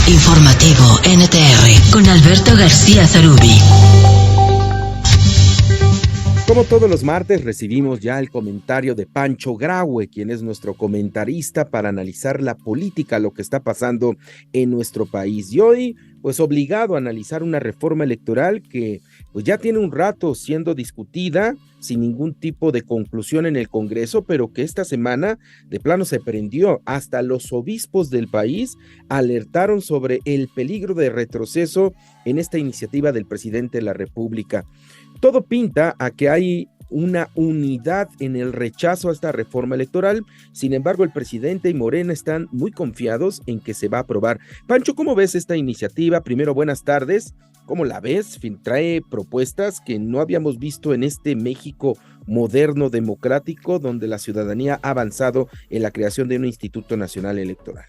Informativo NTR con Alberto García Zarubi. Como todos los martes, recibimos ya el comentario de Pancho Graue, quien es nuestro comentarista para analizar la política, lo que está pasando en nuestro país. Y hoy, pues obligado a analizar una reforma electoral que pues ya tiene un rato siendo discutida sin ningún tipo de conclusión en el Congreso, pero que esta semana de plano se prendió. Hasta los obispos del país alertaron sobre el peligro de retroceso en esta iniciativa del presidente de la República. Todo pinta a que hay una unidad en el rechazo a esta reforma electoral. Sin embargo, el presidente y Morena están muy confiados en que se va a aprobar. Pancho, ¿cómo ves esta iniciativa? Primero, buenas tardes. ¿Cómo la ves? Trae propuestas que no habíamos visto en este México moderno, democrático, donde la ciudadanía ha avanzado en la creación de un Instituto Nacional Electoral.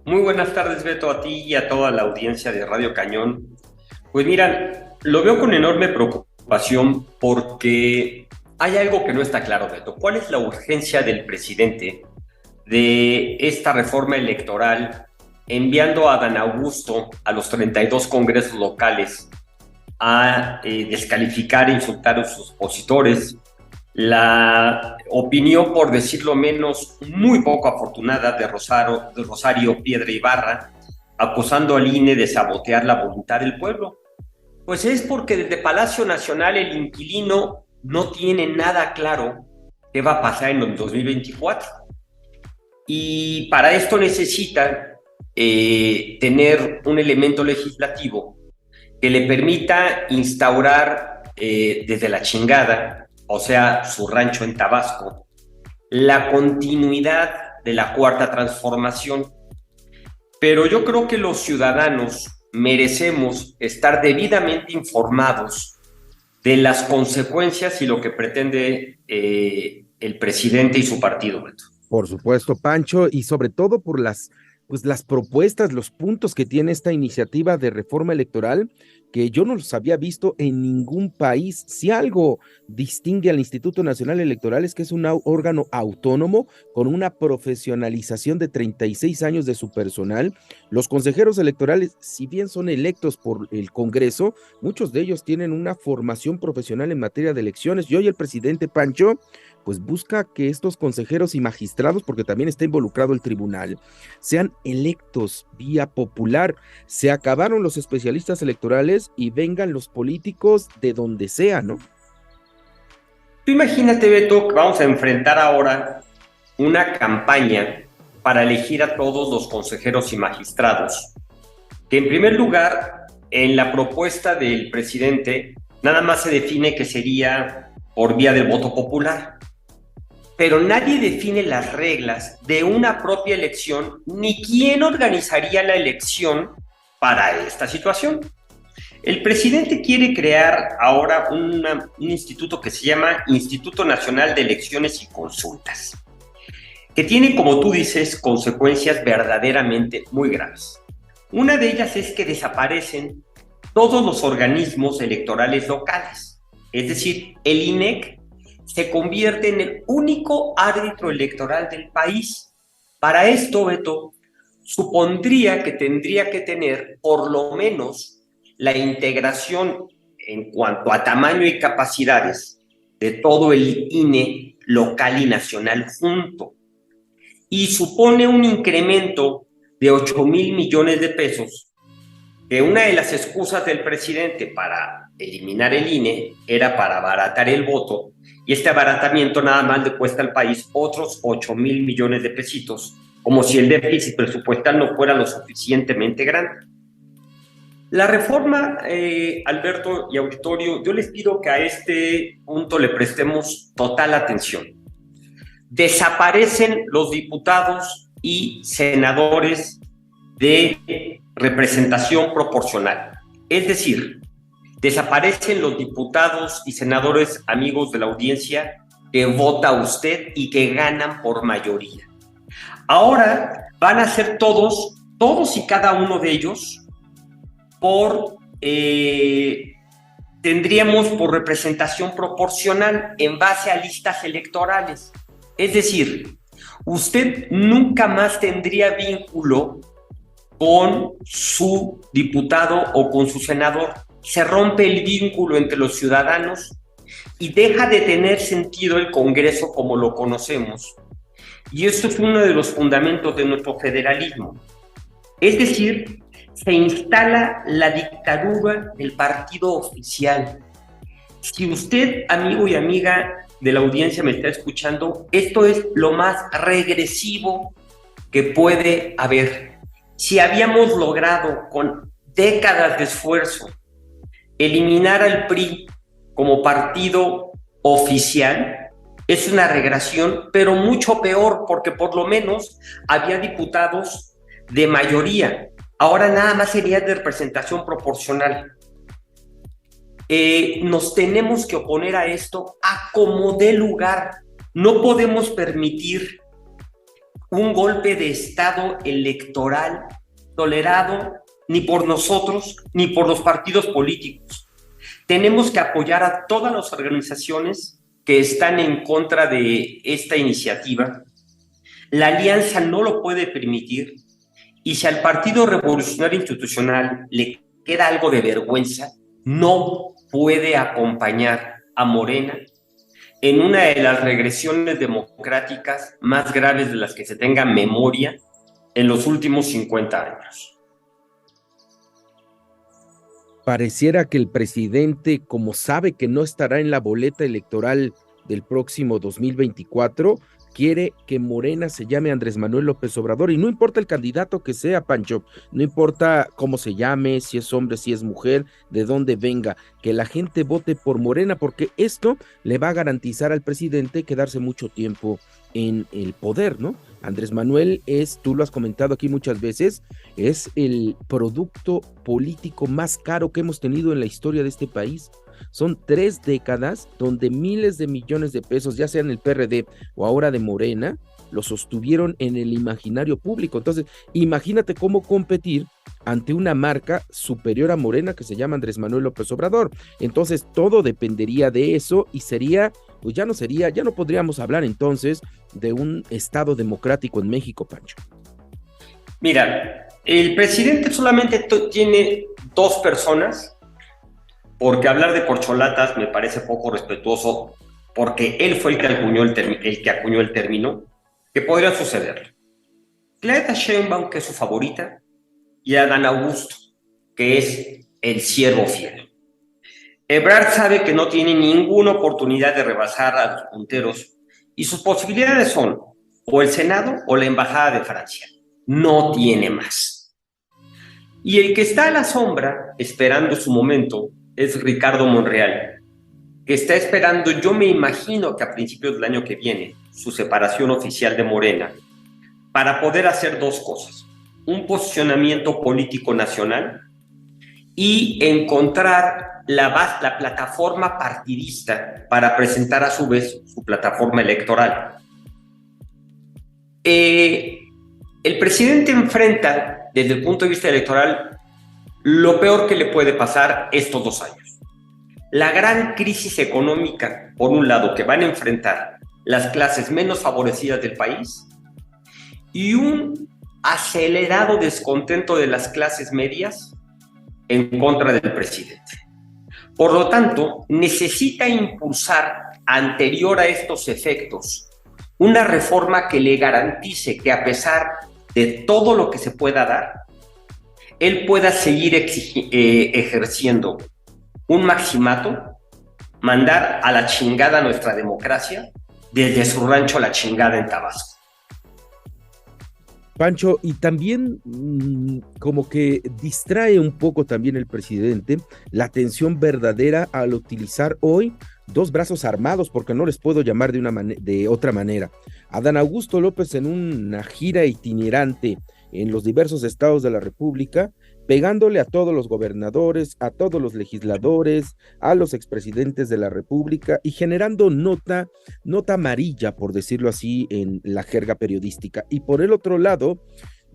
Muy buenas tardes, Beto, a ti y a toda la audiencia de Radio Cañón. Pues mira, lo veo con enorme preocupación porque hay algo que no está claro, Beto. ¿Cuál es la urgencia del presidente de esta reforma electoral enviando a Adán Augusto a los 32 congresos locales a descalificar e insultar a sus opositores? La opinión, por decirlo menos, muy poco afortunada de Rosario Piedra Ibarra, acusando al INE de sabotear la voluntad del pueblo. Pues es porque desde Palacio Nacional el inquilino no tiene nada claro qué va a pasar en el 2024. Y para esto necesita tener un elemento legislativo que le permita instaurar desde la chingada, o sea, su rancho en Tabasco, la continuidad de la Cuarta Transformación. Pero yo creo que los ciudadanos merecemos estar debidamente informados de las consecuencias y lo que pretende el presidente y su partido, Beto. Por supuesto, Pancho, y sobre todo por las propuestas, los puntos que tiene esta iniciativa de reforma electoral, que yo no los había visto en ningún país. Si algo distingue al Instituto Nacional Electoral es que es un órgano autónomo con una profesionalización de 36 años de su personal. Los consejeros electorales, si bien son electos por el Congreso, muchos de ellos tienen una formación profesional en materia de elecciones, y hoy el presidente Pancho pues busca que estos consejeros y magistrados, porque también está involucrado el tribunal, sean electos vía popular. Se acabaron los especialistas electorales y vengan los políticos de donde sea, ¿no? Tú imagínate, Beto, que vamos a enfrentar ahora una campaña para elegir a todos los consejeros y magistrados, que en primer lugar, en la propuesta del presidente, nada más se define que sería por vía del voto popular. Pero nadie define las reglas de una propia elección ni quién organizaría la elección para esta situación. El presidente quiere crear ahora un instituto que se llama Instituto Nacional de Elecciones y Consultas, que tiene, como tú dices, consecuencias verdaderamente muy graves. Una de ellas es que desaparecen todos los organismos electorales locales, es decir, el INEC se convierte en el único árbitro electoral del país. Para esto, Beto, supondría que tendría que tener por lo menos la integración en cuanto a tamaño y capacidades de todo el INE local y nacional junto. Y supone un incremento de 8,000 millones de pesos, que una de las excusas del presidente para eliminar el INE era para abaratar el voto, y este abaratamiento nada más le cuesta al país otros 8,000 millones de pesitos, como si el déficit presupuestal no fuera lo suficientemente grande. La reforma, Alberto y auditorio, yo les pido que a este punto le prestemos total atención. Desaparecen los diputados y senadores de representación proporcional, es decir, desaparecen los diputados y senadores amigos de la audiencia que vota usted y que ganan por mayoría. Ahora van a ser todos y cada uno de ellos tendríamos por representación proporcional en base a listas electorales. Es decir, usted nunca más tendría vínculo con su diputado o con su senador. Se rompe el vínculo entre los ciudadanos y deja de tener sentido el Congreso como lo conocemos. Y esto es uno de los fundamentos de nuestro federalismo. Es decir, se instala la dictadura del partido oficial. Si usted, amigo y amiga de la audiencia, me está escuchando, esto es lo más regresivo que puede haber. Si habíamos logrado con décadas de esfuerzo eliminar al PRI como partido oficial, es una regresión, pero mucho peor, porque por lo menos había diputados de mayoría. Ahora nada más sería de representación proporcional. Nos tenemos que oponer a esto a como dé lugar. No podemos permitir un golpe de Estado electoral tolerado ni por nosotros ni por los partidos políticos. Tenemos que apoyar a todas las organizaciones que están en contra de esta iniciativa. La alianza no lo puede permitir, y si al Partido Revolucionario Institucional le queda algo de vergüenza, no puede acompañar a Morena en una de las regresiones democráticas más graves de las que se tenga memoria en los últimos 50 años. Pareciera que el presidente, como sabe que no estará en la boleta electoral del próximo 2024, quiere que Morena se llame Andrés Manuel López Obrador, y no importa el candidato que sea, Pancho, no importa cómo se llame, si es hombre, si es mujer, de dónde venga, que la gente vote por Morena, porque esto le va a garantizar al presidente quedarse mucho tiempo en el poder, ¿no? Andrés Manuel es, tú lo has comentado aquí muchas veces, es el producto político más caro que hemos tenido en la historia de este país. Son 3 décadas donde miles de millones de pesos, ya sea en el PRD o ahora de Morena, lo sostuvieron en el imaginario público. Entonces, imagínate cómo competir ante una marca superior a Morena que se llama Andrés Manuel López Obrador. Entonces, todo dependería de eso, y sería, pues ya no podríamos hablar entonces de un Estado democrático en México, Pancho. Mira, el presidente solamente tiene 2 personas, porque hablar de corcholatas me parece poco respetuoso, porque él fue el que acuñó el término, que podría suceder. Claudia Sheinbaum, que es su favorita, y Adán Augusto, que es el siervo fiel. Ebrard sabe que no tiene ninguna oportunidad de rebasar a los punteros, y sus posibilidades son o el Senado o la Embajada de Francia. No tiene más. Y el que está a la sombra, esperando su momento, es Ricardo Monreal, que está esperando, yo me imagino que a principios del año que viene, su separación oficial de Morena, para poder hacer 2 cosas: un posicionamiento político nacional y encontrar la plataforma partidista para presentar a su vez su plataforma electoral. El presidente enfrenta, desde el punto de vista electoral, lo peor que le puede pasar estos 2 años. La gran crisis económica, por un lado, que van a enfrentar las clases menos favorecidas del país, y un acelerado descontento de las clases medias en contra del presidente. Por lo tanto, necesita impulsar, anterior a estos efectos, una reforma que le garantice que, a pesar de todo lo que se pueda dar, él pueda seguir ejerciendo un maximato, mandar a la chingada nuestra democracia, desde su rancho a la chingada en Tabasco. Pancho, y también como que distrae un poco también el presidente la atención verdadera al utilizar hoy 2 brazos armados, porque no les puedo llamar de otra manera. Adán Augusto López, en una gira itinerante en los diversos estados de la República, pegándole a todos los gobernadores, a todos los legisladores, a los expresidentes de la República, y generando nota amarilla, por decirlo así, en la jerga periodística. Y por el otro lado,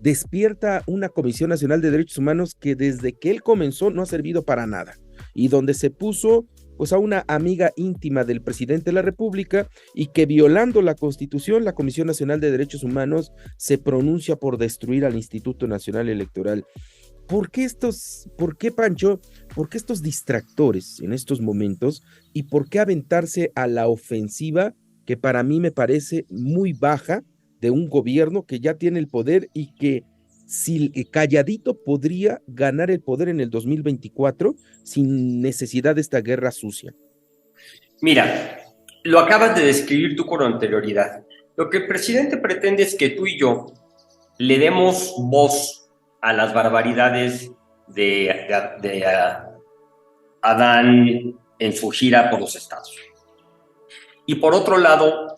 despierta una Comisión Nacional de Derechos Humanos que desde que él comenzó no ha servido para nada, y donde se puso pues a una amiga íntima del presidente de la República y que violando la Constitución, la Comisión Nacional de Derechos Humanos se pronuncia por destruir al Instituto Nacional Electoral. ¿Por qué, Pancho, por qué estos distractores en estos momentos y por qué aventarse a la ofensiva que para mí me parece muy baja de un gobierno que ya tiene el poder y que si calladito podría ganar el poder en el 2024 sin necesidad de esta guerra sucia? Mira, lo acabas de describir tú con anterioridad. Lo que el presidente pretende es que tú y yo le demos voz a las barbaridades de Adán en su gira por los estados. Y por otro lado,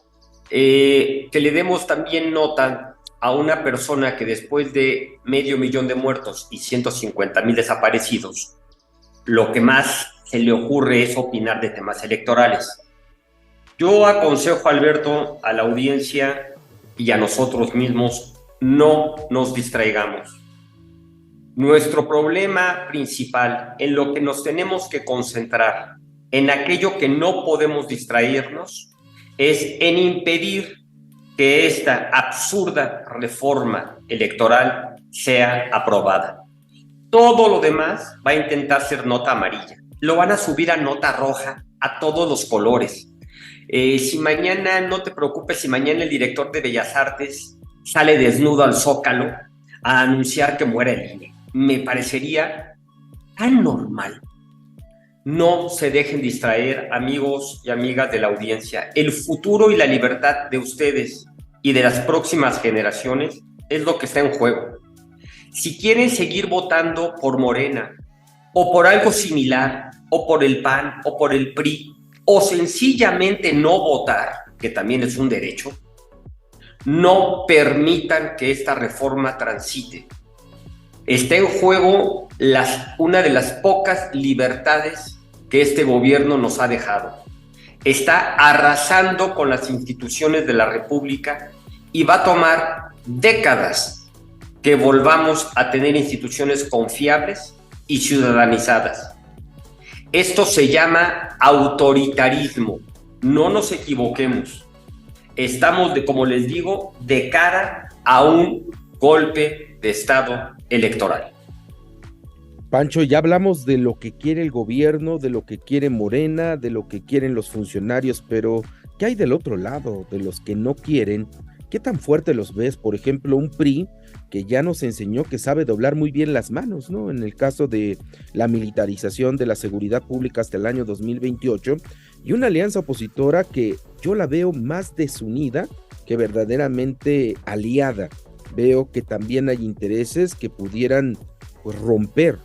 que le demos también nota a una persona que después de 500,000 de muertos y 150,000 desaparecidos, lo que más se le ocurre es opinar de temas electorales. Yo aconsejo, Alberto, a la audiencia y a nosotros mismos, no nos distraigamos. Nuestro problema principal, en lo que nos tenemos que concentrar, en aquello que no podemos distraernos, es en impedir que esta absurda reforma electoral sea aprobada. Todo lo demás va a intentar ser nota amarilla. Lo van a subir a nota roja, a todos los colores. Si mañana, no te preocupes, si mañana el director de Bellas Artes sale desnudo al Zócalo a anunciar que muere el INE, me parecería tan normal. No se dejen distraer, amigos y amigas de la audiencia. El futuro y la libertad de ustedes y de las próximas generaciones es lo que está en juego. Si quieren seguir votando por Morena, o por algo similar, o por el PAN, o por el PRI, o sencillamente no votar, que también es un derecho, no permitan que esta reforma transite. Está en juego una de las pocas libertades que este gobierno nos ha dejado. Está arrasando con las instituciones de la República y va a tomar décadas que volvamos a tener instituciones confiables y ciudadanizadas. Esto se llama autoritarismo. No nos equivoquemos. Estamos, como les digo, de cara a un golpe de Estado electoral. Pancho, ya hablamos de lo que quiere el gobierno, de lo que quiere Morena, de lo que quieren los funcionarios, pero ¿qué hay del otro lado, de los que no quieren? ¿Qué tan fuerte los ves? Por ejemplo, un PRI que ya nos enseñó que sabe doblar muy bien las manos, ¿no? En el caso de la militarización de la seguridad pública hasta el año 2028, y una alianza opositora que yo la veo más desunida que verdaderamente aliada. Veo que también hay intereses que pudieran, pues, romper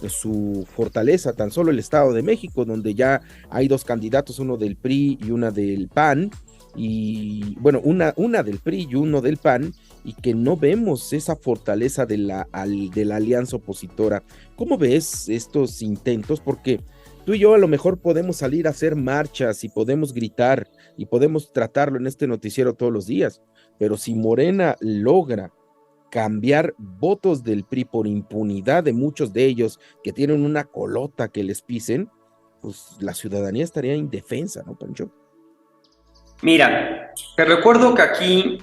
su fortaleza, tan solo el Estado de México, donde ya hay dos candidatos, uno del PRI y una del PAN, y bueno, una del PRI y uno del PAN, y que no vemos esa fortaleza de la alianza opositora. ¿Cómo ves estos intentos? Porque tú y yo a lo mejor podemos salir a hacer marchas y podemos gritar y podemos tratarlo en este noticiero todos los días, pero si Morena logra cambiar votos del PRI por impunidad de muchos de ellos que tienen una colota que les pisen, pues la ciudadanía estaría indefensa, ¿no, Pancho? Mira, te recuerdo que aquí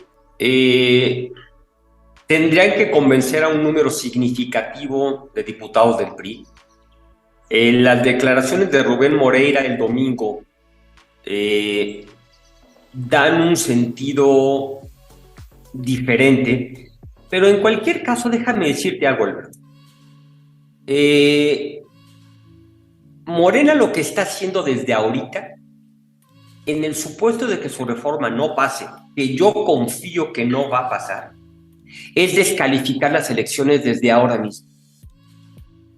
tendrían que convencer a un número significativo de diputados del PRI. Las declaraciones de Rubén Moreira el domingo dan un sentido diferente, pero en cualquier caso déjame decirte algo, Alberto. Morena lo que está haciendo desde ahorita, en el supuesto de que su reforma no pase, que yo confío que no va a pasar, es descalificar las elecciones desde ahora mismo.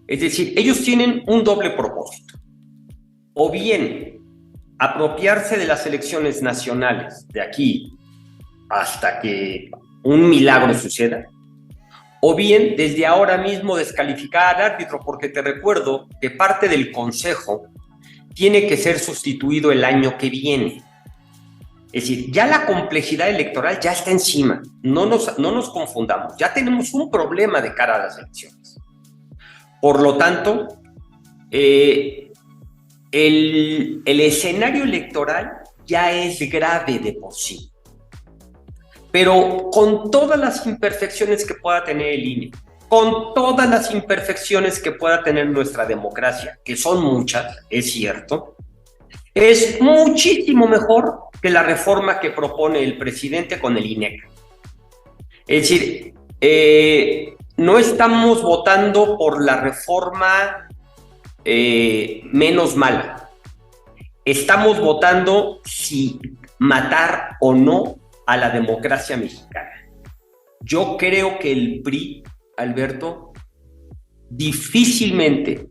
Es decir, ellos tienen un doble propósito. O bien apropiarse de las elecciones nacionales de aquí hasta que un milagro suceda, o bien desde ahora mismo descalificar al árbitro, porque te recuerdo que parte del consejo tiene que ser sustituido el año que viene. Es decir, ya la complejidad electoral ya está encima, no nos confundamos, ya tenemos un problema de cara a las elecciones. Por lo tanto, el escenario electoral ya es grave de por sí, pero con todas las imperfecciones que pueda tener el INE, con todas las imperfecciones que pueda tener nuestra democracia, que son muchas, es cierto, es muchísimo mejor que la reforma que propone el presidente con el INEC. Es decir, no estamos votando por la reforma menos mala. Estamos votando si matar o no a la democracia mexicana. Yo creo que el PRI, Alberto, difícilmente,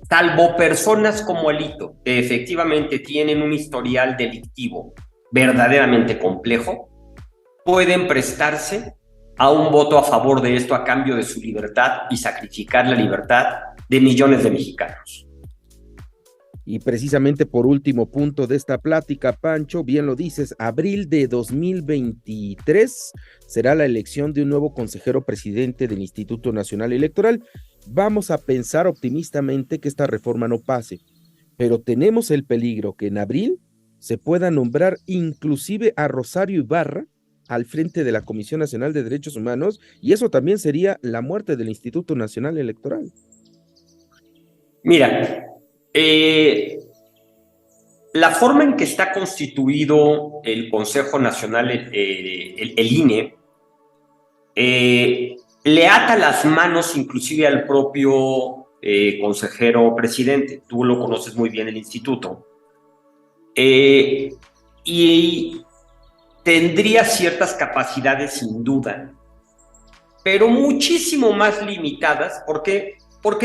salvo personas como Alito, que efectivamente tienen un historial delictivo verdaderamente complejo, pueden prestarse a un voto a favor de esto a cambio de su libertad y sacrificar la libertad de millones de mexicanos. Y precisamente por último punto de esta plática, Pancho, bien lo dices, abril de 2023 será la elección de un nuevo consejero presidente del Instituto Nacional Electoral. Vamos a pensar optimistamente que esta reforma no pase, pero tenemos el peligro que en abril se pueda nombrar inclusive a Rosario Ibarra al frente de la Comisión Nacional de Derechos Humanos, y eso también sería la muerte del Instituto Nacional Electoral. Mira, la forma en que está constituido el Consejo Nacional, el INE, le ata las manos inclusive al propio consejero presidente. Tú lo conoces muy bien, el instituto. Y tendría ciertas capacidades sin duda, pero muchísimo más limitadas, porque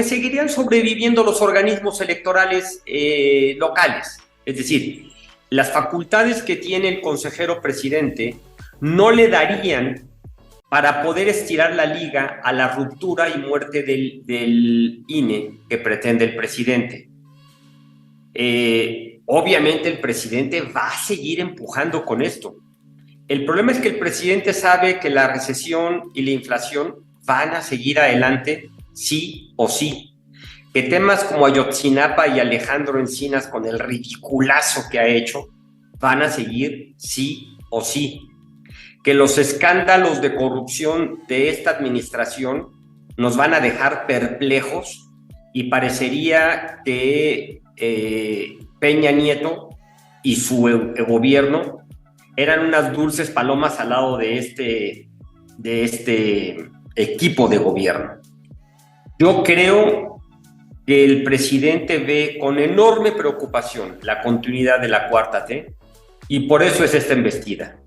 seguirían sobreviviendo los organismos electorales locales. Es decir, las facultades que tiene el consejero presidente no le darían para poder estirar la liga a la ruptura y muerte del INE que pretende el presidente. Obviamente el presidente va a seguir empujando con esto. El problema es que el presidente sabe que la recesión y la inflación van a seguir adelante sí o sí, que temas como Ayotzinapa y Alejandro Encinas, con el ridiculazo que ha hecho, van a seguir sí o sí, que los escándalos de corrupción de esta administración nos van a dejar perplejos y parecería que Peña Nieto y su gobierno eran unas dulces palomas al lado de este equipo de gobierno. Yo creo que el presidente ve con enorme preocupación la continuidad de la 4T y por eso es esta embestida.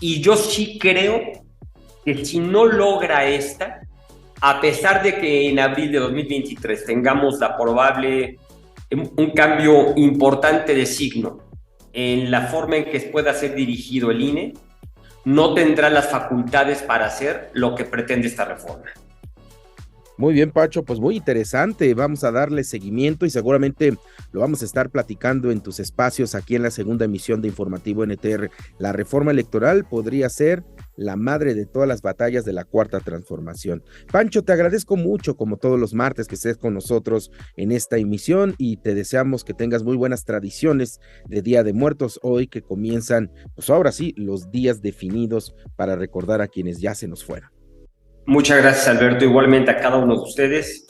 Y yo sí creo que si no logra esta, a pesar de que en abril de 2023 tengamos un cambio importante de signo en la forma en que pueda ser dirigido el INE, no tendrá las facultades para hacer lo que pretende esta reforma. Muy bien, Pacho, pues muy interesante, vamos a darle seguimiento y seguramente lo vamos a estar platicando en tus espacios aquí en la segunda emisión de Informativo NTR. La reforma electoral podría ser la madre de todas las batallas de la Cuarta Transformación. Pancho, te agradezco mucho, como todos los martes, que estés con nosotros en esta emisión y te deseamos que tengas muy buenas tradiciones de Día de Muertos hoy que comienzan, pues ahora sí, los días definidos para recordar a quienes ya se nos fueron. Muchas gracias, Alberto. Igualmente a cada uno de ustedes,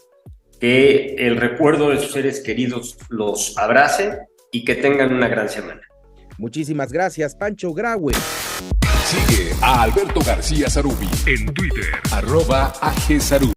que el recuerdo de sus seres queridos los abrace y que tengan una gran semana. Muchísimas gracias, Pancho Graue. Sigue a Alberto García Zarubi en Twitter, @AGZarubi.